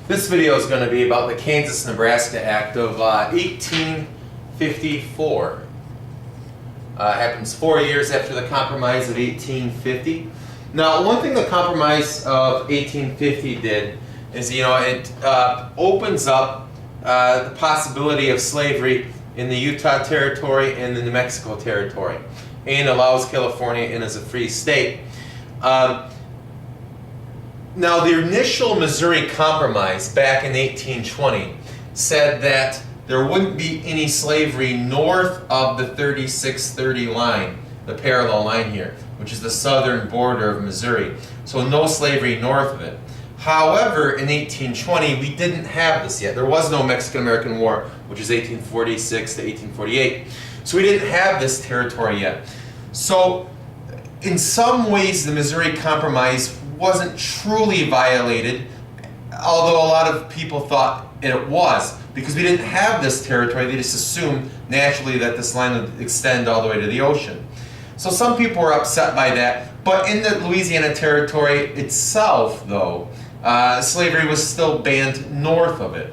This video is going to be about the Kansas Nebraska Act of 1854. Happens 4 years after the Compromise of 1850. Now, one thing the Compromise of 1850 did is, it opens up the possibility of slavery in the Utah Territory and the New Mexico Territory, and allows California in as a free state. Now, the initial Missouri Compromise back in 1820 said that there wouldn't be any slavery north of the 3630 line, the parallel line here, which is the southern border of Missouri. So no slavery north of it. However, in 1820, we didn't have this yet. There was no Mexican-American War, which is 1846 to 1848. So we didn't have this territory yet. So in some ways, the Missouri Compromise wasn't truly violated, although a lot of people thought it was, because we didn't have this territory. They just assumed naturally that this line would extend all the way to the ocean. So some people were upset by that, but in the Louisiana Territory itself, though, slavery was still banned north of it.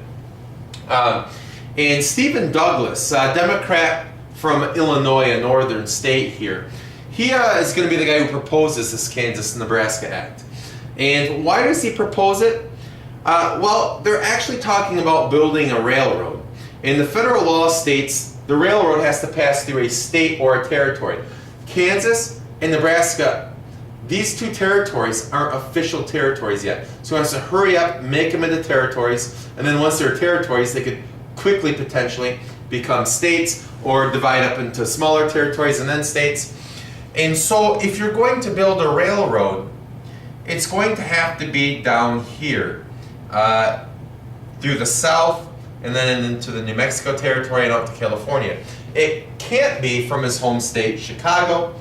And Stephen Douglas, a Democrat from Illinois, a northern state here, he is going to be the guy who proposes this Kansas Nebraska Act. And why does he propose it? Well, they're actually talking about building a railroad. And the federal law states the railroad has to pass through a state or a territory. Kansas and Nebraska, these two territories aren't official territories yet. So he wants to hurry up, make them into territories, and then once they're territories, they could quickly potentially become states or divide up into smaller territories and then states. And so if you're going to build a railroad, it's going to have to be down here through the south and then into the New Mexico Territory and out to California. It can't be from his home state, Chicago,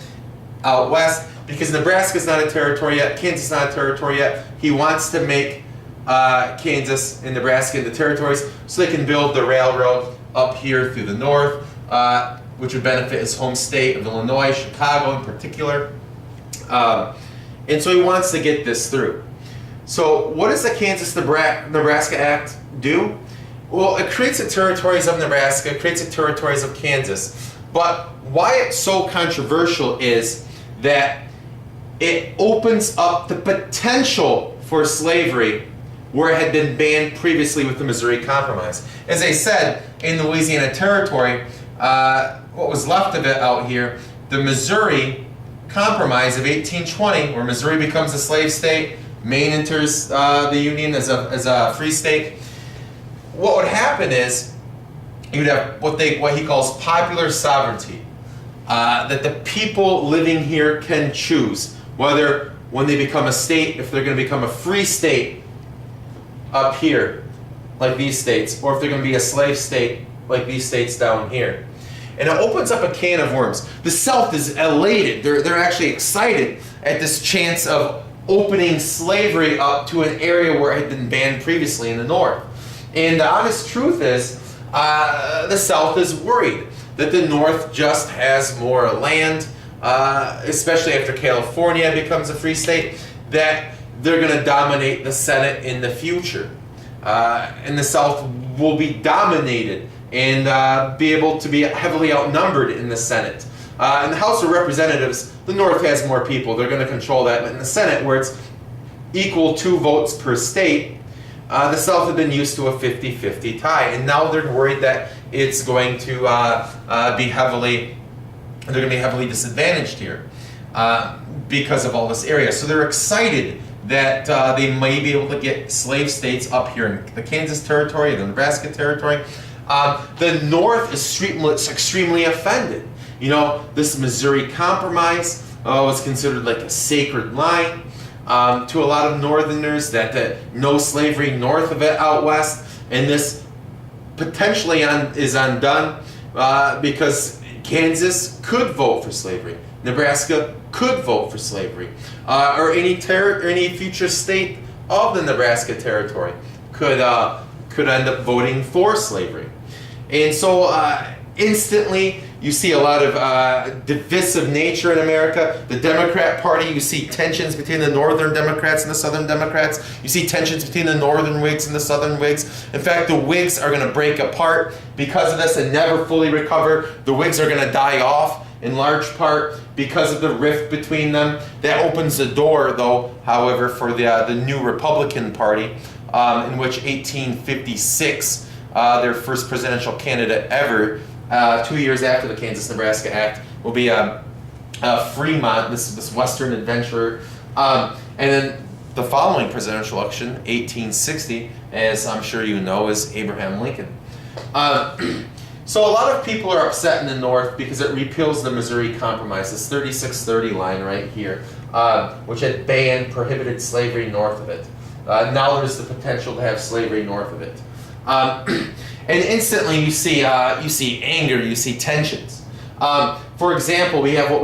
out west, because Nebraska's not a territory yet, Kansas is not a territory yet. He wants to make Kansas and Nebraska into territories so they can build the railroad up here through the north, which would benefit his home state of Illinois, Chicago in particular. And so he wants to get this through. So what does the Kansas Nebraska Act do? Well, it creates the territories of Nebraska, it creates the territories of Kansas. But why it's so controversial is that it opens up the potential for slavery where it had been banned previously with the Missouri Compromise. As I said, in the Louisiana Territory, what was left of it out here, the Missouri Compromise of 1820, where Missouri becomes a slave state, Maine enters the Union as a free state. What would happen is you'd have what he calls popular sovereignty, that the people living here can choose whether when they become a state, if they're going to become a free state up here, like these states, or if they're going to be a slave state, like these states down here. And it opens up a can of worms. The South is elated. They're actually excited at this chance of opening slavery up to an area where it had been banned previously in the North. And the honest truth is, the South is worried that the North just has more land, especially after California becomes a free state, that they're going to dominate the Senate in the future. And the South will be dominated and be able to be heavily outnumbered in the Senate. In the House of Representatives, the North has more people. They're going to control that. But in the Senate, where it's equal 2 votes per state, the South had been used to a 50-50 tie. And now they're worried that it's going to be heavily disadvantaged here because of all this area. So they're excited that they may be able to get slave states up here in the Kansas Territory, the Nebraska Territory. The North is extremely offended. This Missouri Compromise was considered like a sacred line to a lot of Northerners, that no slavery north of it out west, and this potentially is undone because Kansas could vote for slavery. Nebraska could vote for slavery, or any future state of the Nebraska Territory could end up voting for slavery. And so Instantly, you see a lot of divisive nature in America. The Democrat Party, you see tensions between the Northern Democrats and the Southern Democrats. You see tensions between the Northern Whigs and the Southern Whigs. In fact, the Whigs are going to break apart because of this and never fully recover. The Whigs are going to die off in large part because of the rift between them. That opens the door, though, however, for the new Republican Party, in which 1856, their first presidential candidate ever, 2 years after the Kansas Nebraska Act, will be Fremont, this Western adventurer. And then the following presidential election, 1860, as I'm sure you know, is Abraham Lincoln. So a lot of people are upset in the North because it repeals the Missouri Compromise, this 3630 line right here, which had banned, prohibited slavery north of it. Now there's the potential to have slavery north of it. And instantly you see anger, you see tensions. For example, we have what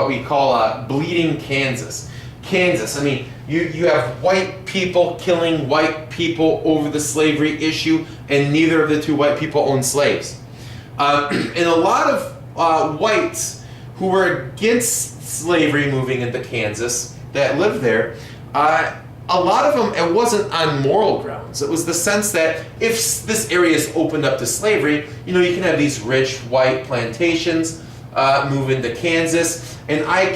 we call bleeding Kansas. Kansas, I mean, you have white people killing white people over the slavery issue, and neither of the two white people own slaves. And a lot of whites who were against slavery moving into Kansas that lived there, a lot of them, it wasn't on moral grounds. It was the sense that if this area is opened up to slavery, you can have these rich white plantations move into Kansas, and I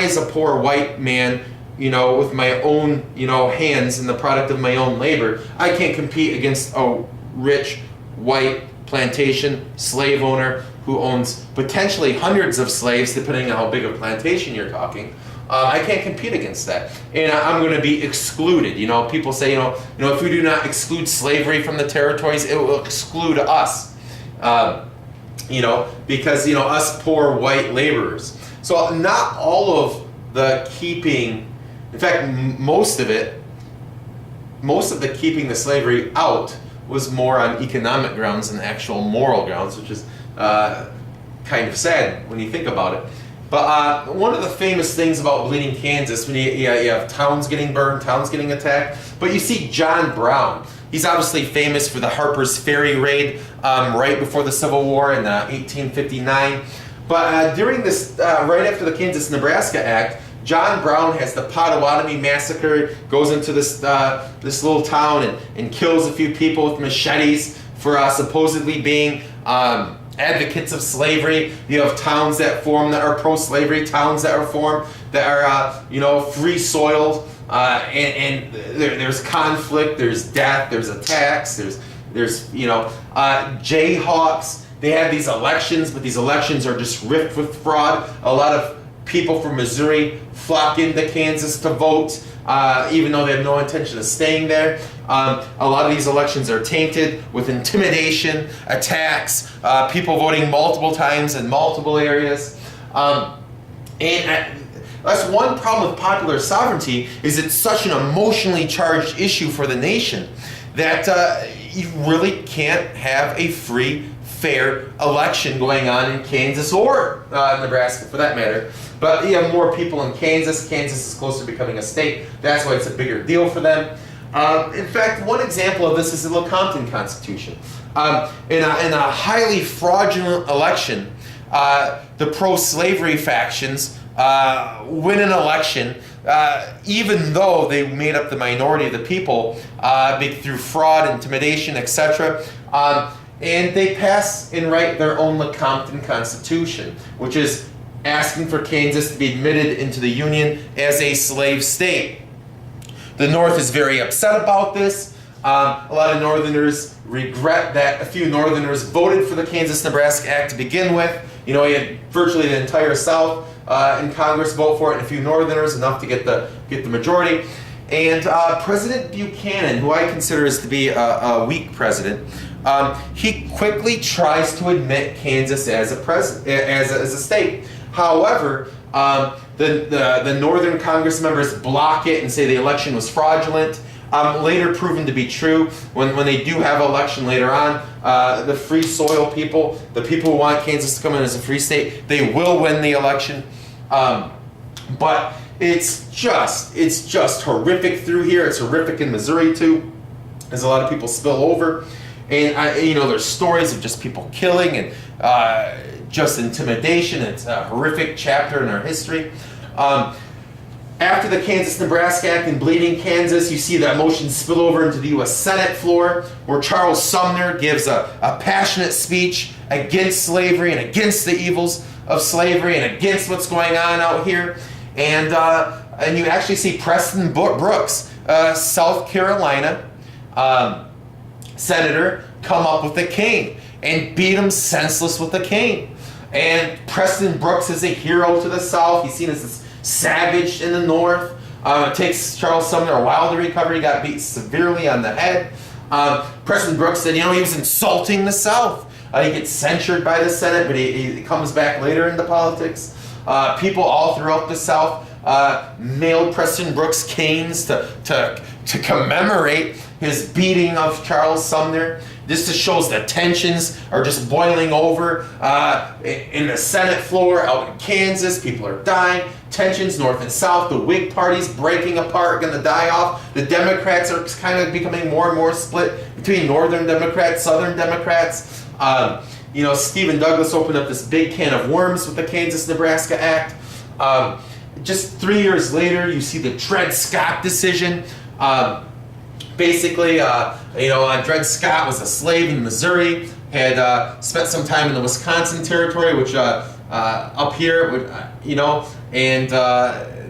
as a poor white man, with my own, hands and the product of my own labor, I can't compete against a rich white plantation slave owner who owns potentially hundreds of slaves, depending on how big a plantation you're talking. I can't compete against that, and I'm going to be excluded. People say, if we do not exclude slavery from the territories, it will exclude us. Because us poor white laborers. So not all of the keeping, in fact, most of the keeping the slavery out was more on economic grounds than actual moral grounds, which is kind of sad when you think about it. But one of the famous things about bleeding Kansas, when you have towns getting burned, towns getting attacked, but you see John Brown. He's obviously famous for the Harper's Ferry raid right before the Civil War in 1859. But during this, right after the Kansas Nebraska Act, John Brown has the Potawatomi massacre, goes into this little town and kills a few people with machetes for supposedly being advocates of slavery. You have towns that form that are pro-slavery, towns that are formed that are free-soiled, and there's conflict, there's death, there's attacks, there's jayhawks. They have these elections, but these elections are just rife with fraud. A lot of people from Missouri flock into Kansas to vote, even though they have no intention of staying there. A lot of these elections are tainted with intimidation, attacks, people voting multiple times in multiple areas. And that's one problem with popular sovereignty, is it's such an emotionally charged issue for the nation that you really can't have a free, fair election going on in Kansas or Nebraska for that matter. But you have more people in Kansas. Kansas is closer to becoming a state. That's why it's a bigger deal for them. In fact, one example of this is the Lecompton Constitution. In a highly fraudulent election, the pro-slavery factions win an election, even though they made up the minority of the people through fraud, intimidation, etc. And they pass and write their own Lecompton Constitution, which is asking for Kansas to be admitted into the Union as a slave state. The North is very upset about this. A lot of Northerners regret that a few Northerners voted for the Kansas Nebraska Act to begin with. You had virtually the entire South in Congress vote for it, and a few Northerners, enough to get the majority. And President Buchanan, who I consider as to be a weak president, he quickly tries to admit Kansas as a state. However, the Northern Congress members block it and say the election was fraudulent. Later proven to be true when they do have an election later on. The free soil people, the people who want Kansas to come in as a free state, they will win the election. But it's just horrific through here. It's horrific in Missouri too, as a lot of people spill over. And there's stories of just people killing and just intimidation. It's a horrific chapter in our history. After the Kansas Nebraska Act in Bleeding, Kansas, you see that motion spill over into the U.S. Senate floor, where Charles Sumner gives a passionate speech against slavery and against the evils of slavery and against what's going on out here. And you actually see Preston Brooks, South Carolina senator, come up with a cane and beat him senseless with a cane. And Preston Brooks is a hero to the South. He's seen as this savage in the North. It takes Charles Sumner a while to recover. He got beat severely on the head. Preston Brooks said, he was insulting the South. He gets censured by the Senate, but he comes back later into politics. People all throughout the South mailed Preston Brooks canes to commemorate his beating of Charles Sumner. This just shows the tensions are just boiling over in the Senate floor out in Kansas. People are dying. Tensions north and south. The Whig party's breaking apart, going to die off. The Democrats are kind of becoming more and more split between Northern Democrats, Southern Democrats. Stephen Douglas opened up this big can of worms with the Kansas Nebraska Act. Just 3 years later, you see the Dred Scott decision. Dred Scott was a slave in Missouri, had spent some time in the Wisconsin Territory, which up here, and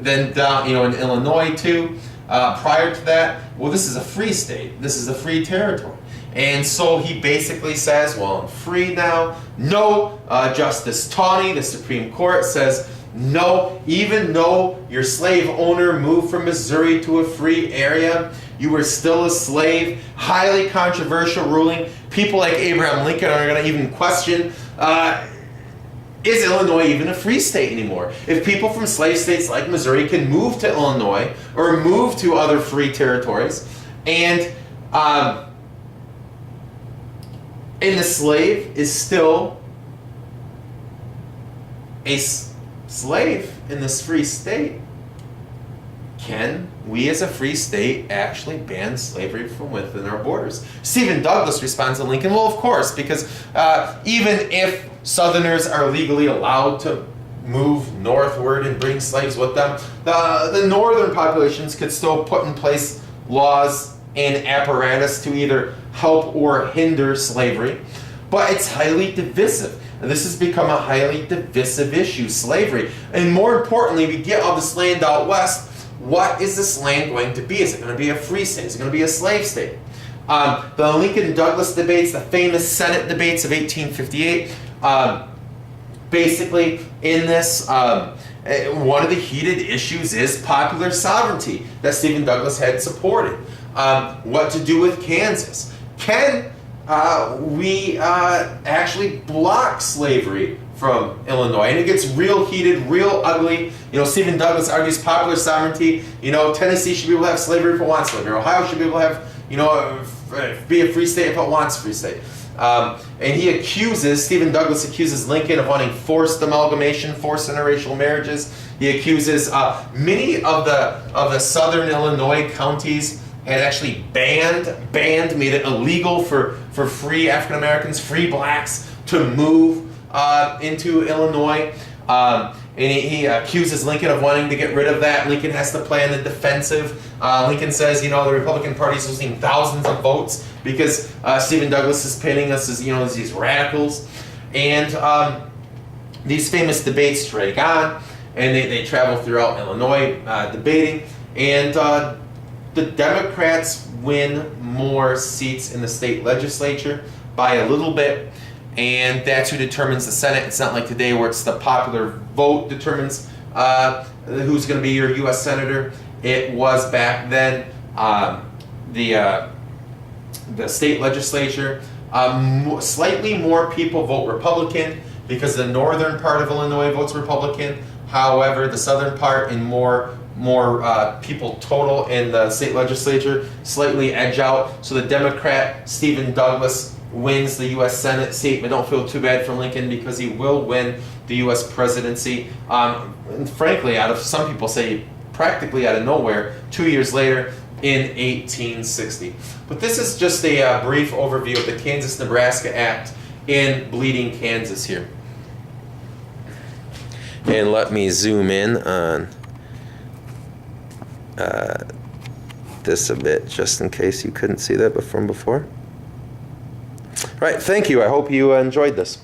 then down, in Illinois too. Prior to that, well, this is a free state. This is a free territory. And so he basically says, well, I'm free now. No, Justice Taney, the Supreme Court, says, no, even though your slave owner moved from Missouri to a free area, you were still a slave. Highly controversial ruling. People like Abraham Lincoln are going to even question, is Illinois even a free state anymore? If people from slave states like Missouri can move to Illinois or move to other free territories, and the slave is still a slave in this free state, can we as a free state actually ban slavery from within our borders? Stephen Douglas responds to Lincoln, well, of course, because even if Southerners are legally allowed to move northward and bring slaves with them, the northern populations could still put in place laws and apparatus to either help or hinder slavery. But it's highly divisive. And this has become a highly divisive issue, slavery. And more importantly, we get all this land out west. What is this land going to be? Is it going to be a free state? Is it going to be a slave state? The Lincoln-Douglas debates, the famous Senate debates of 1858, basically in this, one of the heated issues is popular sovereignty that Stephen Douglas had supported. What to do with Kansas? Can we actually block slavery from Illinois? And it gets real heated, real ugly. Stephen Douglas argues popular sovereignty. Tennessee should be able to have slavery if it wants slavery. Ohio should be able to have, be a free state if it wants a free state. And Stephen Douglas accuses Lincoln of wanting forced amalgamation, forced interracial marriages. He accuses many of the southern Illinois counties had actually made it illegal for free African Americans, free blacks to move into Illinois. And he accuses Lincoln of wanting to get rid of that. Lincoln has to play on the defensive. Lincoln says, the Republican Party is losing thousands of votes because Stephen Douglas is painting us as, as these radicals. And these famous debates drag on, and they travel throughout Illinois debating. And the Democrats win more seats in the state legislature by a little bit. And that's who determines the Senate. It's not like today where it's the popular vote determines who's going to be your U.S. Senator. It was back then the state legislature. Slightly more people vote Republican because the northern part of Illinois votes Republican. However, the southern part and more people total in the state legislature slightly edge out. So the Democrat Stephen Douglas wins the U.S. Senate seat, but don't feel too bad for Lincoln because he will win the U.S. presidency. And frankly, some people say practically out of nowhere, 2 years later in 1860. But this is just a brief overview of the Kansas Nebraska Act in Bleeding, Kansas here. And let me zoom in on this a bit, just in case you couldn't see that from before. All right, thank you. I hope you enjoyed this.